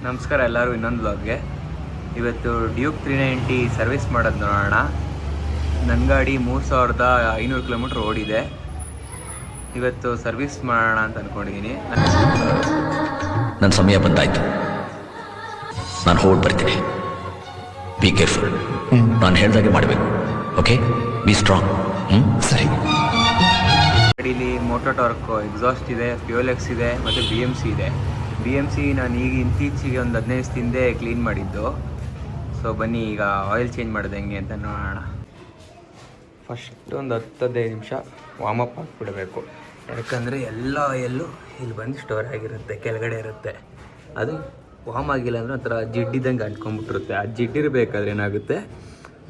ನಮಸ್ಕಾರ ಎಲ್ಲರೂ ಇನ್ನೊಂದು ವ್ಲಾಗ್ಗೆ. ಇವತ್ತು ಡ್ಯೂಕ್ 390 ಸರ್ವಿಸ್ ಮಾಡೋದು ನೋಡೋಣ. ನನ್ನ ಗಾಡಿ 3500 ಕಿಲೋಮೀಟ್ರ್ ಓಡಿದೆ. ಇವತ್ತು ಸರ್ವಿಸ್ ಮಾಡೋಣ ಅಂತ ಅಂದ್ಕೊಂಡಿದ್ದೀನಿ. ನನ್ನ ಸಮಯ ಬಂದಾಯ್ತು, ನಾನು ಹೊರಟು ಬರ್ತೀನಿ. ಬಿ ಕೇರ್ಫುಲ್, ನಾನು ಹೇಳ್ದಾಗೆ ಮಾಡಬೇಕು. Okay, be strong. ಸರಿ. ಗಾಡೀಲಿ ಮೋಟೋ ಟಾರ್ಕ್ ಎಕ್ಸಾಸ್ಟ್ ಇದೆ, ಫ್ಯೂಯಲ್ ಎಕ್ಸ್ ಇದೆ ಮತ್ತು BMC ಇದೆ. BMC ನಾನು ಈಗ ಇತ್ತೀಚೆಗೆ ಒಂದು 15 ದಿನದಿಂದ ಕ್ಲೀನ್ ಮಾಡಿದ್ದು. ಸೊ ಬನ್ನಿ ಈಗ ಆಯಿಲ್ ಚೇಂಜ್ ಮಾಡೋದು ಹೆಂಗೆ ಅಂತ ನೋಡೋಣ. ಫಸ್ಟ್ ಒಂದು 10-15 ನಿಮಿಷ ವಾರ್ಮಪ್ ಹಾಕ್ಬಿಡಬೇಕು. ಯಾಕಂದರೆ ಎಲ್ಲ ಆಯಿಲ್ಲು ಇಲ್ಲಿ ಬಂದು ಸ್ಟೋರ್ ಆಗಿರುತ್ತೆ, ಕೆಳಗಡೆ ಇರುತ್ತೆ. ಅದು ವಾರ್ಮ್ ಆಗಿಲ್ಲ ಅಂದರೆ ಒಂಥರ ಜಿಡ್ಡಿದ್ದಂಗೆ ಅಂಟ್ಕೊಂಡ್ಬಿಟ್ಟಿರುತ್ತೆ. ಆ ಜಿಡ್ಡಿರಬೇಕಾದ್ರೆ ಏನಾಗುತ್ತೆ,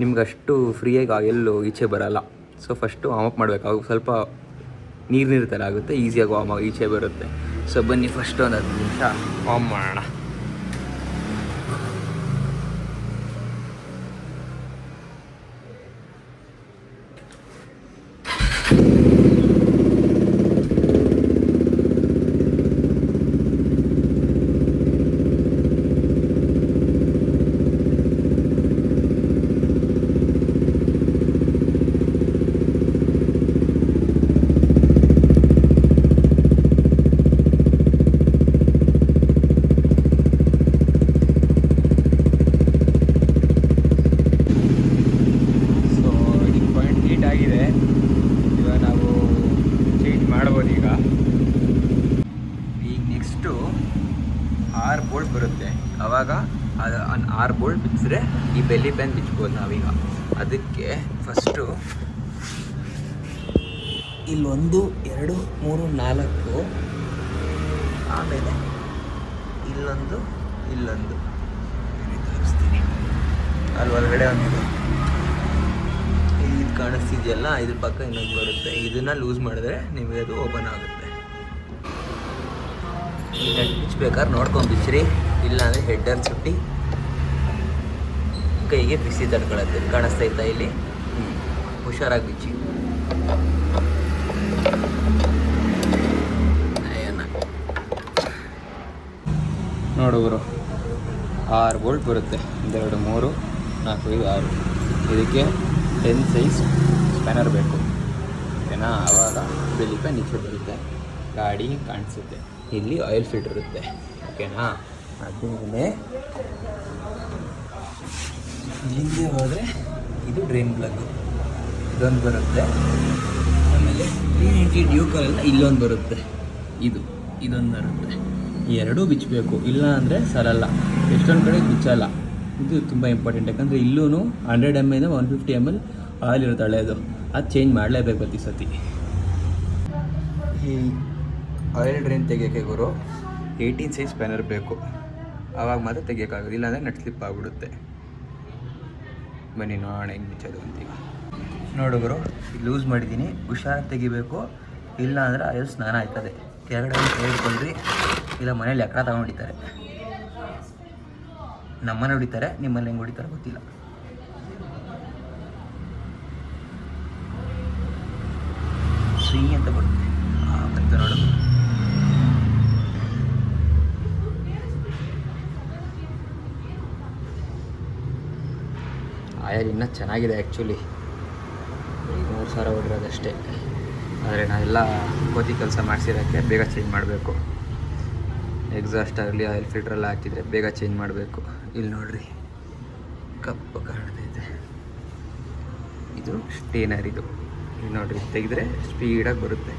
ನಿಮ್ಗೆ ಅಷ್ಟು ಫ್ರೀಯಾಗಿ ಆಯಿಲ್ಲು ಈಚೆ ಬರೋಲ್ಲ. ಸೊ ಫಸ್ಟು ವಾರ್ಮಪ್ ಮಾಡಬೇಕು. ಅವಾಗ ಸ್ವಲ್ಪ ನೀರು ಥರ ಆಗುತ್ತೆ, ಈಸಿಯಾಗಿ ವಾರ್ಮ್ ಆಗಿ ಈಚೆ ಬರುತ್ತೆ. ಸೊ ಬನ್ನಿ ಫಸ್ಟ್ ಒಂದು 10 ನಿಮಿಷ ವಾರ್ಮ್ ಮಾಡೋಣ. ಬೋಲ್ಟ್ ಬರುತ್ತೆ, ಆವಾಗ ಅದು 6 ಬೋಲ್ಟ್ ಬಿಚ್ಚಿದ್ರೆ ಈ ಬೆಲ್ಲಿ ಪ್ಯಾನ್ ಬಿಚ್ಬೋದು ನಾವೀಗ. ಅದಕ್ಕೆ ಫಸ್ಟು ಇಲ್ಲೊಂದು 2 3 4, ಆಮೇಲೆ ಇಲ್ಲೊಂದು ತೋರಿಸ್ತೀನಿ. ಅಲ್ಲಿ ಒಳಗಡೆ ಒಂದಿದೆ, ಇದು ಕಾಣಿಸ್ತಿದೆಯಲ್ಲ, ಇದ್ರ ಪಕ್ಕ ಇನ್ನೊಂದು ಬರುತ್ತೆ. ಇದನ್ನು ಲೂಸ್ ಮಾಡಿದ್ರೆ ನಿಮಗೆ ಅದು ಓಪನ್ ಆಗುತ್ತೆ. ಈ ನಟ್ ಬಿಚ್ಚಬೇಕಾದ್ರೆ ನೋಡ್ಕೊಂಡು ಬಿಚ್ಚ್ರಿ, ಇಲ್ಲಾಂದರೆ ಹೆಡ್ಡನ್ನು ಸುಟ್ಟಿ ಕೈಗೆ ಬಿಸಿ ತಡ್ಕೊಳತ್ತೆ. ಕಾಣಿಸ್ತೈತಾ ಇಲ್ಲಿ? ಹುಷಾರಾಗಿ ಬಿಚ್ಚಿ. ನೋಡುವರು 6 ಬೋಲ್ಟ್ ಬರುತ್ತೆ. 1 2 3 4 5 6. ಇದಕ್ಕೆ 10 ಸೈಜ್ ಸ್ಪ್ಯಾನರ್ ಬೇಕು, ಓಕೆನಾ? ಆವಾಗ ಬೆಲ್ಲಿ ಪ್ಯಾನ್ ಈಚೆ ಬರುತ್ತೆ, ಗಾಡಿ ಕಾಣಿಸುತ್ತೆ. ಇಲ್ಲಿ ಆಯಿಲ್ ಫಿಲ್ಟರ್ ಇರುತ್ತೆ, ಓಕೆನಾ? ಅದೇ ಇಲ್ಲಿಂದ ಹೋದರೆ ಇದು ಡ್ರೈನ್ ಪ್ಲಗ್, ಇದೊಂದು ಬರುತ್ತೆ. ಆಮೇಲೆ 390 ಡ್ಯೂಕಲ್ಲ ಇಲ್ಲೊಂದು ಬರುತ್ತೆ, ಇದೊಂದು ಬರುತ್ತೆ. ಈ ಎರಡೂ ಬಿಚ್ಚಬೇಕು, ಇಲ್ಲ ಅಂದರೆ ಸರಲ್ಲ. ಎಷ್ಟೊಂದು ಕಡೆ ಬಿಚ್ಚಲ್ಲ. ಇದು ತುಂಬ ಇಂಪಾರ್ಟೆಂಟ್, ಯಾಕಂದರೆ ಇಲ್ಲೂ 100 ml 150 ml ಆಯಿಲ್ ಇರುತ್ತೆ ಹಳೆಯದು. ಅದು ಚೇಂಜ್ ಮಾಡಲೇಬೇಕು ಪ್ರತಿ ಸತಿ. ಈ ಆಯಿಲ್ ಡ್ರೈನ್ ತೆಗಿಯೋಕ್ಕೆ ಗುರು 18 ಸೈಜ್ ಸ್ಪ್ಯಾನರ್ ಬೇಕು, ಆವಾಗ ಮಾತ್ರ ತೆಗಿಯೋಕ್ಕಾಗೋದು, ಇಲ್ಲಾಂದರೆ ನಟ್ ಸ್ಲಿಪ್ ಆಗಿಬಿಡುತ್ತೆ. ಬನ್ನಿ ನೋಡೋಣ ಹೆಂಗೆ ಬಿಚ್ಚೋದು ಅಂತೀಗ. ನೋಡುಗರು, ಲೂಸ್ ಮಾಡಿದ್ದೀನಿ, ಹುಷಾರಾಗಿ ತೆಗಿಬೇಕು, ಇಲ್ಲ ಅಂದರೆ ಆಯಿಲ್ ಸ್ನಾನ ಆಯ್ತದೆ. ಕೆಳಗಡೆ ತೆಗೆದುಕೊಂಡ್ರಿ, ಇಲ್ಲ ಮನೇಲಿ ಎಕ್ಕಡ ತಗೊಂಡಿದ್ದಾರೆ. ನಮ್ಮನೆ ಹೊಡಿತಾರೆ, ನಿಮ್ಮಲ್ಲಿ ಹೆಂಗೆ ಹೊಡಿತಾರೆ ಗೊತ್ತಿಲ್ಲ. ಸ್ವಿಂಗ್ ಅಂತ ಬರುತ್ತೆ ಅಂತ ನೋಡು. ಆಯರ್ ಇನ್ನೂ ಚೆನ್ನಾಗಿದೆ ಆ್ಯಕ್ಚುಲಿ, 3000 ಹೊಡಿರೋದಷ್ಟೇ. ಆದರೆ ನಾವೆಲ್ಲ ಕೋತಿ ಕೆಲಸ ಮಾಡಿಸಿರೋಕ್ಕೆ ಬೇಗ ಚೇಂಜ್ ಮಾಡಬೇಕು. ಎಕ್ಸಾಸ್ಟ್ ಆಗಲಿ ಆಯಿಲ್ ಫಿಲ್ಟ್ರೆಲ್ಲ ಹಾಕಿದರೆ ಬೇಗ ಚೇಂಜ್ ಮಾಡಬೇಕು. ಇಲ್ಲಿ ನೋಡಿರಿ, ಕಪ್ಪು ಕಾಣ್ತೈತೆ, ಇದು ಸ್ಟೇನರ್. ಇದು ನೋಡಿರಿ, ತೆಗೆದ್ರೆ ಸ್ಪೀಡಾಗಿ ಬರುತ್ತೆ.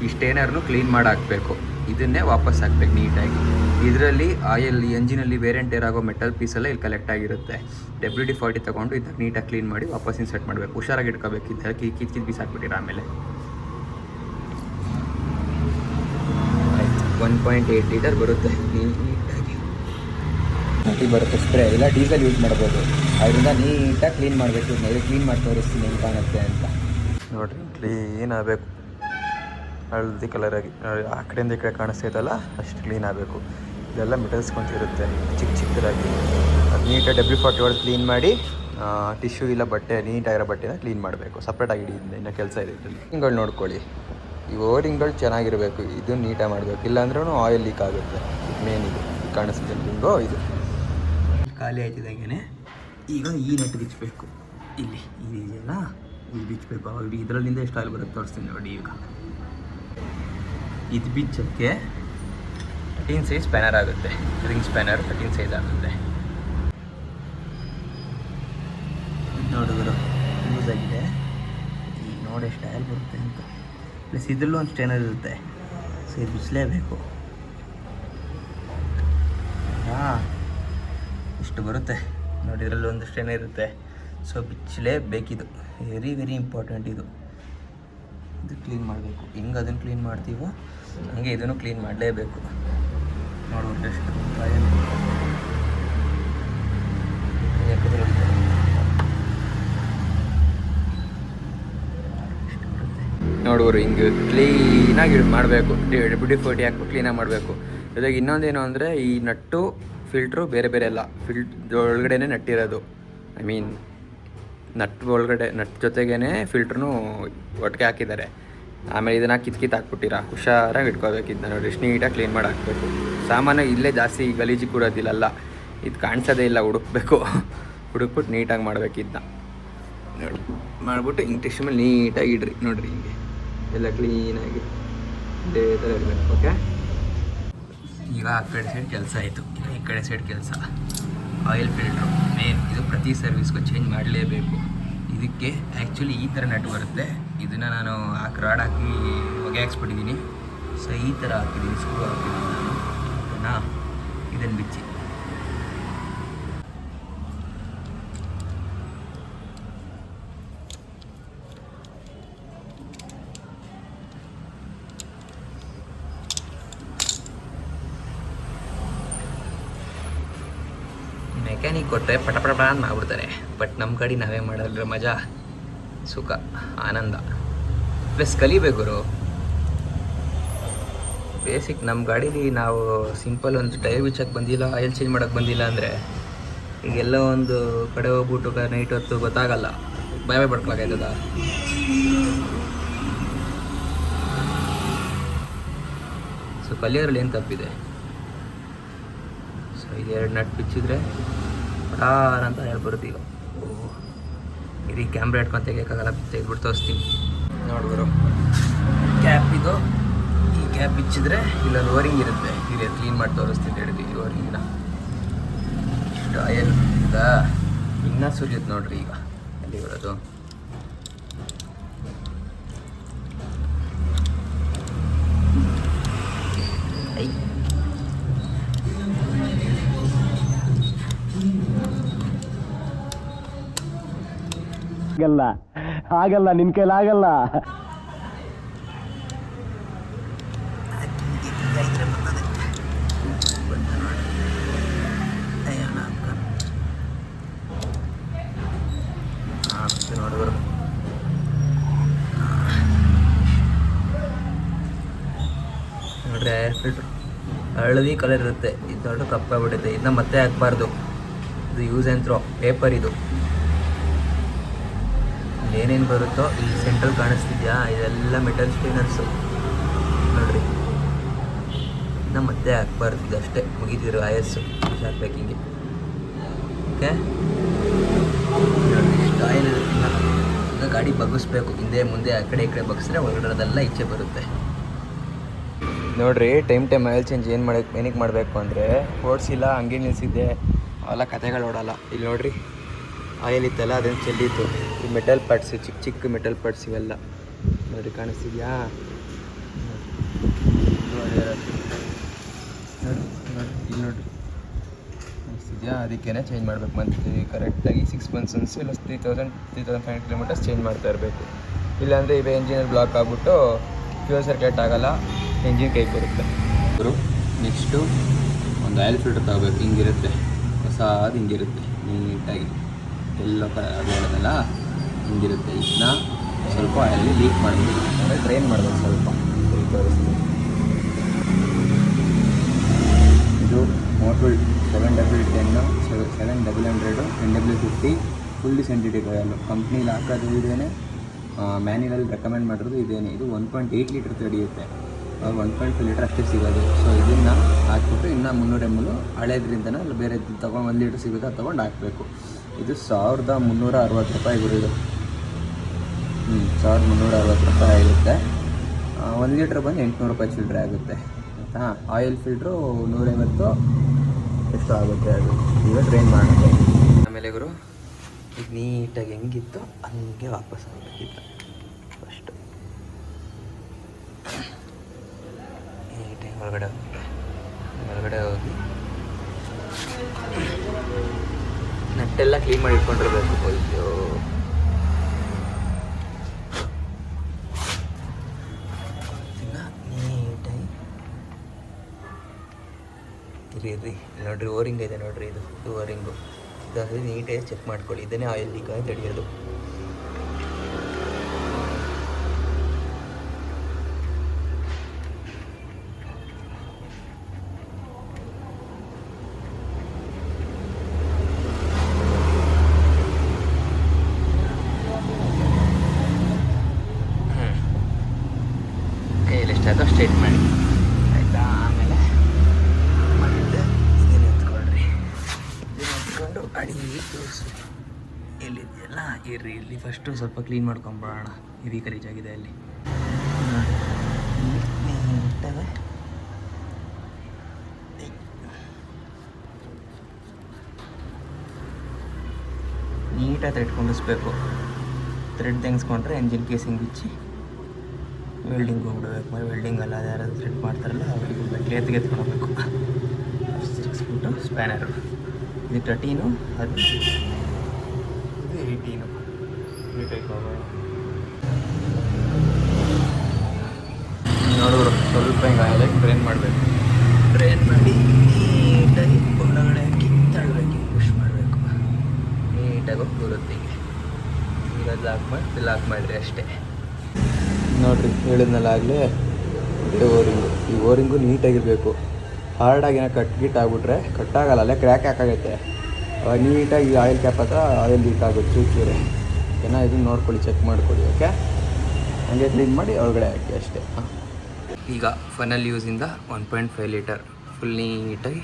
ಈ ಸ್ಟೇನರ್ನು ಕ್ಲೀನ್ ಮಾಡಿ ಹಾಕಬೇಕು, ಇದನ್ನೇ ವಾಪಸ್ ಹಾಕ್ಬೇಕು ನೀಟಾಗಿ. ಇದರಲ್ಲಿ ಆಯಿಲ್ ಎಂಜಿನಲ್ಲಿ ವೇರಿಯಂಟ್ ಆಗೋ ಮೆಟಲ್ ಪೀಸೆಲ್ಲ ಇಲ್ಲಿ ಕಲೆಕ್ಟ್ ಆಗಿರುತ್ತೆ. WD-40 ತೊಗೊಂಡು ಇದನ್ನ ನೀಟಾಗಿ ಕ್ಲೀನ್ ಮಾಡಿ ವಾಪಸ್ ಇನ್ಸರ್ಟ್ ಮಾಡಬೇಕು. ಹುಷಾರಾಗಿ ಇಟ್ಕೋಬೇಕು, ಇದೆಲ್ಲ ಕಿತ್ ಪೀಸ್ ಹಾಕ್ಬಿಟ್ಟಿರ. ಆಮೇಲೆ 1.8 ಲೀಟರ್ ಬರುತ್ತೆ ನೀಟಾಗಿ. ನಾಟಿ ಬರುತ್ತೆ ಸ್ಪ್ರೇ, ಇಲ್ಲ ಡೀಸೆಲ್ ಯೂಸ್ ಮಾಡ್ಬೋದು. ಅದರಿಂದ ನೀಟಾಗಿ ಕ್ಲೀನ್ ಮಾಡಬೇಕು. ಇದನ್ನ ಕ್ಲೀನ್ ಮಾಡಿ ತೋರಿಸ್ತೀನಿ ಹೆಂಗೆ ಕಾಣುತ್ತೆ ಅಂತ. ನೋಡಿರಿ, ಕ್ಲೀನ್ ಆಗಬೇಕು, ಹಳದಿ ಕಲರಾಗಿ. ಆ ಕಡೆಯಿಂದ ಈ ಕಡೆ ಕಾಣಿಸ್ತೈತಲ್ಲ, ಅಷ್ಟು ಕ್ಲೀನ್ ಆಗಬೇಕು. ಇದೆಲ್ಲ ಮೆಟಲ್ಸ್ಕೊಂತಿರುತ್ತೆ ಚಿಕ್ಕದಾಗಿ. ಅದು ನೀಟಾಗಿ WD-40 ಹೊಡೆದು ಕ್ಲೀನ್ ಮಾಡಿ, ಟಿಶ್ಯೂ ಇಲ್ಲ ಬಟ್ಟೆ, ನೀಟಾಗಿರೋ ಬಟ್ಟೆನ ಕ್ಲೀನ್ ಮಾಡಬೇಕು. ಸಪ್ರೇಟಾಗಿ ಹಿಡಿಯಿಂದ ಇನ್ನೂ ಕೆಲಸ ಇದೆ ಇದರಲ್ಲಿ. ಹಿಂಗಳು ನೋಡ್ಕೊಳ್ಳಿ, ಈ ಓರಿಂಗ್ಗಳು ಚೆನ್ನಾಗಿರಬೇಕು, ಇದು ನೀಟಾಗಿ ಮಾಡಬೇಕು, ಇಲ್ಲಾಂದ್ರೂ ಆಯಿಲ್ ಲೀಕ್ ಆಗುತ್ತೆ. ಮೇನ್ ಇದು ಕಾಣಿಸ್ತಿದೆ ನಿಮಗೂ ಇದು ಖಾಲಿ ಆಯ್ತಿದ್ದಾಗೇ ಈಗ ಈ ನೆಟ್ ಬಿಚ್ಚಬೇಕು. ಇಲ್ಲಿ ಇದೆಯಲ್ಲ ಇದು ಬಿಚ್ಚಬೇಕು. ಅವಾಗ ಇದರಲ್ಲಿಂದ ಎಷ್ಟು ಆಯಿಲ್ ಬರುತ್ತೆ ತೋರಿಸ್ತೀನಿ ನೋಡಿ. ಈಗ ಇದು ಬಿಚ್ಚಕ್ಕೆ 13 ಸೈಜ್ ಸ್ಪ್ಯಾನರ್ ಆಗುತ್ತೆ. ರಿಂಗ್ ಸ್ಪ್ಯಾನರ್ 13 ಸೈಜ್ ಆಗುತ್ತೆ. ನೋಡಿದ್ರು ಯೂಸ್ ಆಗಿದೆ. ಈಗ ನೋಡಿ ಎಷ್ಟು ಆಯಿಲ್ ಬರುತ್ತೆ ಅಂತ. ಪ್ಲಸ್ ಇದರಲ್ಲೂ ಒಂದು ಸ್ಟೇನರ್ ಇರುತ್ತೆ. ಸೊ ಇದು ಬಿಚ್ಚಲೇಬೇಕು. ಹಾಂ ಇಷ್ಟು ಬರುತ್ತೆ ನೋಡಿ. ಇದರಲ್ಲಿ ಒಂದು ಸ್ಟೇನರ್ ಇರುತ್ತೆ. ಸೊ ಬಿಚ್ಚಲೇಬೇಕಿದು. ವೆರಿ ವೆರಿ ಇಂಪಾರ್ಟೆಂಟ್ ಇದು. ಇದು ಕ್ಲೀನ್ ಮಾಡಬೇಕು. ಹೆಂಗೆ ಅದನ್ನು ಕ್ಲೀನ್ ಮಾಡ್ತೀವೋ ಹಂಗೆ ಇದನ್ನು ಕ್ಲೀನ್ ಮಾಡಲೇಬೇಕು. ನೋಡ್ಬಿಟ್ಟು ಎಷ್ಟು ನೋಡುವರು ಹಿಂಗೆ ಕ್ಲೀನಾಗಿ ಮಾಡಬೇಕು. WD-40 ಹಾಕ್ಬಿಟ್ಟು ಕ್ಲೀನಾಗಿ ಮಾಡಬೇಕು. ಜೊತೆಗೆ ಇನ್ನೊಂದೇನು ಅಂದರೆ ಈ ನಟ್ಟು ಫಿಲ್ಟ್ರು ಬೇರೆ ಬೇರೆ ಅಲ್ಲ. ಒಳಗಡೆ ನಟ್ಟಿರೋದು. ಐ ಮೀನ್ ನಟ್ ಒಳಗಡೆ ನಟ್ ಜೊತೆಗೇ ಫಿಲ್ಟ್ರೂ ಒಟ್ಟಿಗೆ ಹಾಕಿದ್ದಾರೆ. ಆಮೇಲೆ ಇದನ್ನು ಕಿತ್ಕಿತ್ತು ಹಾಕ್ಬಿಟ್ಟಿರ ಹುಷಾರಾಗಿ ಇಟ್ಕೋಬೇಕು. ಇದನ್ನ ನೋಡಿ ಎಷ್ಟು ನೀಟಾಗಿ ಕ್ಲೀನ್ ಮಾಡಿ ಹಾಕಬೇಕು. ಸಾಮಾನ್ಯ ಇಲ್ಲೇ ಜಾಸ್ತಿ ಗಲೀಜಿ ಕೂಡೋದಿಲ್ಲಲ್ಲ. ಇದು ಕಾಣಿಸೋದೇ ಇಲ್ಲ. ಹುಡುಕ್ಬಿಟ್ಟು ನೀಟಾಗಿ ಮಾಡ್ಬೇಕು. ಇದನ್ನ ನೋಡಿ ಮಾಡಿಬಿಟ್ಟು ಹಿಂಗೆ ಟಿಶ್ಯೂ ಮೇಲೆ ನೀಟಾಗಿ ಇಡ್ರಿ. ನೋಡಿರಿ ಹಿಂಗೆ ಎಲ್ಲ ಕ್ಲೀನಾಗಿ ಇದೇ ಥರ ಇರಬೇಕು. ಓಕೆ, ಈಗ ಆ ಕಡೆ ಸೈಡ್ ಕೆಲಸ ಆಯಿತು. ಈಗ ಈ ಕಡೆ ಸೈಡ್ ಕೆಲಸ. Oil filter main. ಇದು ಪ್ರತಿ ಸರ್ವಿಸ್ಗೂ ಚೇಂಜ್ ಮಾಡಲೇಬೇಕು. ಇದಕ್ಕೆ ಆ್ಯಕ್ಚುಲಿ ಈ ಥರ ನಟ್ ಬರುತ್ತೆ. ಇದನ್ನು ನಾನು ರಾಡ್ ಹಾಕಿ ಹೊಗೆ ಹಾಕ್ಸ್ಬಿಟ್ಟಿದ್ದೀನಿ. ಸೊ ಈ ಥರ ಹಾಕಿದ್ದೀನಿ, ಸ್ಕ್ರೂ ಹಾಕಿದ್ದೀನಿ ನಾನು. ಓಕೆನಾ, ಇದನ್ನು ಬಿಚ್ಚಿ ಮೆಕ್ಯಾನಿಕ್ ಕೊಟ್ಟರೆ ಪಟ ಅಂತ ಮಾಡ್ಬಿಡ್ತಾರೆ. ಬಟ್ ನಮ್ಮ ಗಾಡಿ ನಾವೇ ಮಾಡೋದ್ರ ಮಜಾ, ಸುಖ, ಆನಂದ. ಪ್ಲಸ್ ಕಲಿಬೇಕು ಗುರು. ಬೇಸಿಕ್ ನಮ್ಮ ಗಾಡೀಲಿ ನಾವು ಸಿಂಪಲ್ ಒಂದು ಟೈರ್ ಬಿಚ್ಚಕ್ಕೆ ಬಂದಿಲ್ಲ, ಆಯಿಲ್ ಚೇಂಜ್ ಮಾಡೋಕ್ಕೆ ಬಂದಿಲ್ಲ ಅಂದರೆ ಈಗೆಲ್ಲ ಒಂದು ಕಡೆ ಹೋಗ್ಬಿಟ್ಟು ನೈಟ್ ಹೊತ್ತು ಗೊತ್ತಾಗಲ್ಲ. ಭಯ ಪಡ್ಕೊಳಕಾಯ್ತದ. ಸೊ ಕಲಿಯೋದ್ರಲ್ಲಿ ಏನು ತಪ್ಪಿದೆ. ಸೊ ಇದು 2 ನಟ್ ಬಿಚ್ಚಿದ್ರೆ ಪಟಾರ್ ಅಂತ ಹೇಳ್ಬರುತ್ತೆ. ಈಗ ಇದು ಕ್ಯಾಮ್ರಾ ಇಟ್ಕೊಂಡು ತೆಗಿಯೋಕ್ಕಾಗಲ್ಲ. ತೆಗೆದ್ಬಿಟ್ಟು ತೋರಿಸ್ತೀನಿ ನೋಡಿದ್ರು. ಕ್ಯಾಪ್ ಇದು. ಈ ಕ್ಯಾಪ್ ಬಿಚ್ಚಿದ್ರೆ ಇಲ್ಲೊಂದು ಓರಿಂಗ್ ಇರುತ್ತೆ. ಈಗ ಕ್ಲೀನ್ ಮಾಡಿ ತೋರಿಸ್ತೀನಿ ಹೇಳಿದ್ವಿ. ಈ ಓರಿಂಗಿನ ಇಷ್ಟು ಆಯಲ್ ಈಗ ಇನ್ನೂ ಸುರಿಯುತ್ತೆ ನೋಡ್ರಿ. ಈಗ ಎಲ್ಲಿ ಬರೋದು ಐ ಆಗಲ್ಲ ನಿನ್ ಕೈಲಿ ಆಗಲ್ಲ. ನೋಡಿದ್ರು ನೋಡ್ರಿ ಏರ್ ಫಿಲ್ಟ್ರ್ ಹಳದಿ ಕಲರ್ ಇರುತ್ತೆ. ಇದು ದೊಡ್ಡ ಕಪ್ಪಾಗ್ಬಿಡುತ್ತೆ. ಇದನ್ನ ಮತ್ತೆ ಹಾಕ್ಬಾರ್ದು. ಇದು ಯೂಸ್ ಆ್ಯಂಡ್ ಥ್ರೋ ಪೇಪರ್. ಇದು ಏನೇನು ಬರುತ್ತೋ ಇಲ್ಲಿ ಸೆಂಟ್ರಲ್ ಕಾಣಿಸ್ತಿದ್ಯಾ, ಇದೆಲ್ಲ ಮೆಟಲ್ ಸ್ಟೇನರ್ಸು ನೋಡ್ರಿ. ಇದನ್ನ ಮತ್ತೆ ಹಾಕ್ಬಾರ್ದು. ಇದಷ್ಟೇ ಮುಗಿದಿರೋ ಆಯಸ್ಸು ಹಾಕ್ಬೇಕು ಹಿಂಗೆ. ಓಕೆ, ಇಷ್ಟು ಆಯಿಲ್ ಇರುತ್ತಿಲ್ಲ. ಈಗ ಗಾಡಿ ಬಗ್ಗಿಸ್ಬೇಕು. ಹಿಂದೆ ಮುಂದೆ ಆ ಕಡೆ ಈ ಕಡೆ ಬಗ್ಸಿದ್ರೆ ಒಳಗಡೆದೆಲ್ಲ ಈಚೆ ಬರುತ್ತೆ. ನೋಡಿರಿ ಟೈಮ್ ಆಯಿಲ್ ಚೇಂಜ್ ಏನಕ್ಕೆ ಮಾಡಬೇಕು ಅಂದರೆ ಓಡಿಸಿಲ್ಲ ಹಂಗೆ ನಿಲ್ಲಿಸಿದ್ದೆ ಅವೆಲ್ಲ ಕತೆಗಳು ಓಡಲ್ಲ. ಇಲ್ಲಿ ನೋಡಿರಿ ಆಯಿಲ್ ಇತ್ತಲ್ಲ ಅದನ್ನು ಚೆಲ್ಲಿತ್ತು. ಈ ಮೆಟಲ್ ಪಾರ್ಟ್ಸ್, ಚಿಕ್ಕ ಚಿಕ್ಕ ಮೆಟಲ್ ಪಾರ್ಟ್ಸ್ ಇವೆಲ್ಲ ನೋಡಿ ಕಾಣಿಸ್ತಿದ್ಯಾ. ಇಲ್ಲಿ ನೋಡಿರಿ ಕಾಣಿಸ್ತಿದ್ಯಾ. ಅದಕ್ಕೇ ಚೇಂಜ್ ಮಾಡಬೇಕು ಮಂತ್ಲಿ ಕರೆಕ್ಟಾಗಿ 6 months ಒನ್ಸು ಇಲ್ಲ 3,500 kilometers ಚೇಂಜ್ ಮಾಡ್ತಾ ಇರಬೇಕು. ಇಲ್ಲಾಂದರೆ ಇವೆ ಇಂಜಿನಲ್ಲಿ ಬ್ಲಾಕ್ ಆಗಿಬಿಟ್ಟು ಫ್ಯೂಲ್ ಸರ್ಕ್ಯುಲೇಟ್ ಆಗೋಲ್ಲ, ಇಂಜಿನ್ ಕೈಗೆ ಬರುತ್ತೆ. ನೆಕ್ಸ್ಟು ಒಂದು ಆಯಿಲ್ ಫಿಲ್ಟರ್ ತಗೋಬೇಕು. ಹಿಂಗಿರುತ್ತೆ, ಹೊಸದು ಹಿಂಗಿರುತ್ತೆ ನೀಟಾಗಿ ಎಲ್ಲೋ ಹೇಳೋದಲ್ಲ ಹಿಂಗಿರುತ್ತೆ. ಇದನ್ನ ಸ್ವಲ್ಪ ಆಯಿಲ್ ಲೀಕ್ ಮಾಡಬೇಕು ಅಂದರೆ ಡ್ರೈನ್ ಮಾಡಬೇಕು ಸ್ವಲ್ಪ. ಇದು motor 710 700 NW50 fully sensitive oil. ಕಂಪ್ನೀಲಿ ಹಾಕೋದು ಇದೇನೆ, ಮ್ಯಾನ್ಯುವಲ್ ರೆಕಮೆಂಡ್ ಮಾಡಿರೋದು ಇದೇನೆ. ಇದು 1.8 ಲೀಟರ್ ತಡೆಯುತ್ತೆ. 1.5 ಲೀಟ್ರ್ ಅಷ್ಟೇ ಸಿಗೋದು. ಸೊ ಇದನ್ನು ಹಾಕ್ಬಿಟ್ಟು ಇನ್ನೂ 300 ml ಹಳೇದ್ರಿಂದನೇ ಅಲ್ಲಿ ಬೇರೆ ತೊಗೊಂಡು 1 ಲೀಟ್ರ್ ಸಿಗುತ್ತೆ ಅದು ತೊಗೊಂಡು ಹಾಕಬೇಕು. ಇದು 1360 ರೂಪಾಯಿ ಗುರಿದು. 1360 ರೂಪಾಯಿ ಆಗುತ್ತೆ. 1 ಲೀಟ್ರ್ ಬಂದು 800 ರೂಪಾಯಿ ಚಿಲ್ಲರೆ ಆಗುತ್ತೆ ಆಯಿತಾ. ಆಯಿಲ್ ಫಿಲ್ಟ್ರು 150 ಎಷ್ಟು ಆಗುತ್ತೆ ಅದು ಈಗ ಡ್ರೈನ್ ಮಾಡೋದು. ಆಮೇಲೆ ಗುರು ಇದು ನೀಟಾಗಿ ಹೆಂಗಿತ್ತು ಹಂಗೆ ವಾಪಸ್ ಆಗಬೇಕಿತ್ತು. ಫಸ್ಟು ನೀಟಾಗಿ ಹೊರಗಡೆ ಹೋಗಿ ನಟ್ಟೆಲ್ಲ ಕ್ಲೀನ್ ಮಾಡಿ ಇಟ್ಕೊಂಡಿರ್ಬೇಕು. ಅಯ್ಯೋ ನೀಟಾಗಿ ಇರಿ ನೋಡ್ರಿ, ಓರಿಂಗ್ ಇದೆ ನೋಡ್ರಿ, ಇದು ಓರಿಂಗು. ಇದಾದರೆ ನೀಟಾಗಿ ಚೆಕ್ ಮಾಡ್ಕೊಳ್ಳಿ. ಇದನ್ನೇ ಆಯಿಲ್ ಲೀಕ್ ಆಗಿ ತಡೆಯೋದು. ಕೈಯಲ್ಲಿ ಎಷ್ಟಾಯ್ತೋ ಸ್ಟ್ರೈಟ್ ಮಾಡಿ ಆಯಿತಾ. ಆಮೇಲೆ ಮತ್ತೆ ಇದನ್ನು ಎತ್ಕೊಳ್ರಿ. ಇದನ್ನು ಎತ್ಕೊಂಡು ಅಡಿಗೆ ತೋರಿಸು ಎಲ್ಲಿದೆಯಲ್ಲ ಇಲ್ಲಿ ಫಸ್ಟು ಸ್ವಲ್ಪ ಕ್ಲೀನ್ ಮಾಡ್ಕೊಂಬಿಡೋಣ. ಇದು ಗಲೀಜಾಗಿದೆ ಅಲ್ಲಿ ನೀಟಾಗಿ ನೀಟಾಗಿ ಇಟ್ಕೊಂಡಿಸ್ಬೇಕು. ಥ್ರೆಡ್ ತೆಗೆಸ್ಕೊಂಡ್ರೆ ಎಂಜಿನ್ ಕೇಸಿಂಗ್ ಬಿಚ್ಚಿ ವೆಲ್ಡಿಂಗ್ ಹೋಗ್ಬಿಡ್ಬೇಕು. ವೆಲ್ಡಿಂಗ್ ಅಲ್ಲ, ಅದು ಯಾರಾದ್ರು ಥ್ರೆಡ್ ಮಾಡ್ತಾರಲ್ಲ ಅವ್ರಿಗೆ ಎತ್ತಿಗೆ ಎತ್ಕೊಳ್ಬೇಕು. ತಿರುಗಿಸ್ಬಿಟ್ಟು ಸ್ಪ್ಯಾನರು. ಇದು 13, ಅದು 18. ನೀಟಾಗಿ ನೋಡೋರು ಸ್ವಲ್ಪ ಹಿಂಗೆ ಆಯಿಲಾಗಿ ಡ್ರೈನ್ ಮಾಡಬೇಕು. ಡ್ರೈನ್ ಮಾಡಿ ನೀಟಾಗಿ ಒಳಗಡೆ ಹಾಕಿ ತಳ್ಳಬೇಕು, ಪುಷ್ ಮಾಡಬೇಕು. ನೀಟಾಗಿ ಕೂರುತ್ತೆ. ಈಗ ಅದು ಲಾಕ್ ಮಾಡಿರಿ ಅಷ್ಟೇ. ನೋಡಿರಿ ಹೇಳಿದ್ನಲ್ಲ ಆಗಲೇ ಓರಿಂಗು. ಈ ಓರಿಂಗು ನೀಟಾಗಿರಬೇಕು. ಹಾರ್ಡಾಗಿ ಕಟ್ ಆಗ್ಬಿಟ್ರೆ ಕಟ್ಟಾಗಲ್ಲ, ಅಲ್ಲೇ ಕ್ರ್ಯಾಕ್ ಹಾಕಾಗೈತೆ. ಅವಾಗ ನೀಟಾಗಿ ಆಯಿಲ್ ಕ್ಯಾಪ್ ಹತ್ರ ಆಯಿಲ್ ಲೀಕ್ ಆಗುತ್ತೆ ಚೂರು. ಓಕೆನಾ, ಇದನ್ನು ನೋಡ್ಕೊಳ್ಳಿ, ಚೆಕ್ ಮಾಡ್ಕೊಳ್ಳಿ. ಓಕೆ, ಹಂಗೆ ಕ್ಲೀನ್ ಮಾಡಿ ಒಳಗಡೆ ಹಾಕಿ ಅಷ್ಟೇ. ಈಗ ಫನಲ್ ಯೂಸಿಂದ 1.5 ಲೀಟರ್ ಫುಲ್ ನೀಟಾಗಿ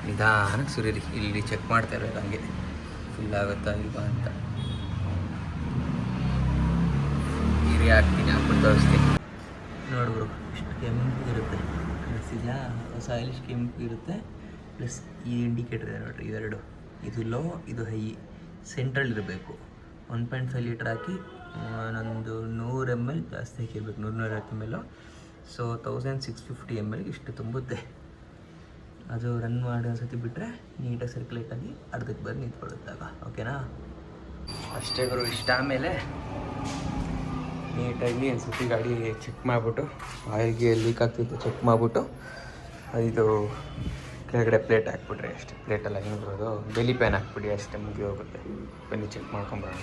ನಿಧಾನಕ್ಕೆ ಸುರೀರಿ. ಇಲ್ಲಿ ಚೆಕ್ ಮಾಡ್ತಾ ಇರೋದು ಹಂಗೆ ಫುಲ್ ಆಗುತ್ತಾ ಇಲ್ವಾ ಅಂತ. ನೀರೇ ಹಾಕ್ಬಿಟ್ಟು ತೋರಿಸ್ತೀನಿ ನೋಡ್ಬಿಡು. ಇಷ್ಟು ಕೆಂಪು ಇರುತ್ತೆ, ಇದೆಯಾ ಹೊಸ ಆಯಿಲ್ ಇಷ್ಟು ಕೆಂಪು ಇರುತ್ತೆ. ಪ್ಲಸ್ ಈ ಇಂಡಿಕೇಟರ್ ಇದೆ ನೋಡಿರಿ, ಇವೆರಡು, ಇದು ಲೋ ಇದು ಹೈ, ಸೆಂಟ್ರಲ್ ಇರಬೇಕು. 1.5 ಲೀಟ್ರ್ ಹಾಕಿ ನಂದು 100 ml ಜಾಸ್ತಿ ಹಾಕಿರ್ಬೇಕು, 150 ml. ಸೊ 1650 ml ಇಷ್ಟು ತುಂಬುತ್ತೆ. ಅದು ರನ್ ಮಾಡಿ ಒಂದು ಸತಿ ಬಿಟ್ಟರೆ ನೀಟಾಗಿ ಸರ್ಕ್ಯುಲೇಟಾಗಿ ಅರ್ಧಕ್ಕೆ ಬಂದು ನಿಂತ್ಕೊಳ್ಳುತ್ತಾಗ. ಓಕೆನಾ, ಅಷ್ಟೇ ಗುರು. ಇಷ್ಟ ಆಮೇಲೆ ನೀಟಾಗಿ ಒಂದು ಸತಿ ಗಾಡಿ ಚೆಕ್ ಮಾಡಿಬಿಟ್ಟು ಆಯಿಲ್ಗೆ ಲೀಕ್ ಆಗ್ತಿತ್ತು ಚೆಕ್ ಮಾಡಿಬಿಟ್ಟು ಇದು ಕೆಳಗಡೆ ಪ್ಲೇಟ್ ಹಾಕ್ಬಿಟ್ರಿ ಅಷ್ಟೇ. ಪ್ಲೇಟೆಲ್ಲ ಹಿಂಗೆ ಬರೋದು, ಬೆಲಿ ಪ್ಯಾನ್ ಹಾಕ್ಬಿಡಿ ಅಷ್ಟೇ, ಮುಗಿ ಹೋಗುತ್ತೆ. ಬನ್ನಿ ಚೆಕ್ ಮಾಡ್ಕೊಂಬರೋಣ.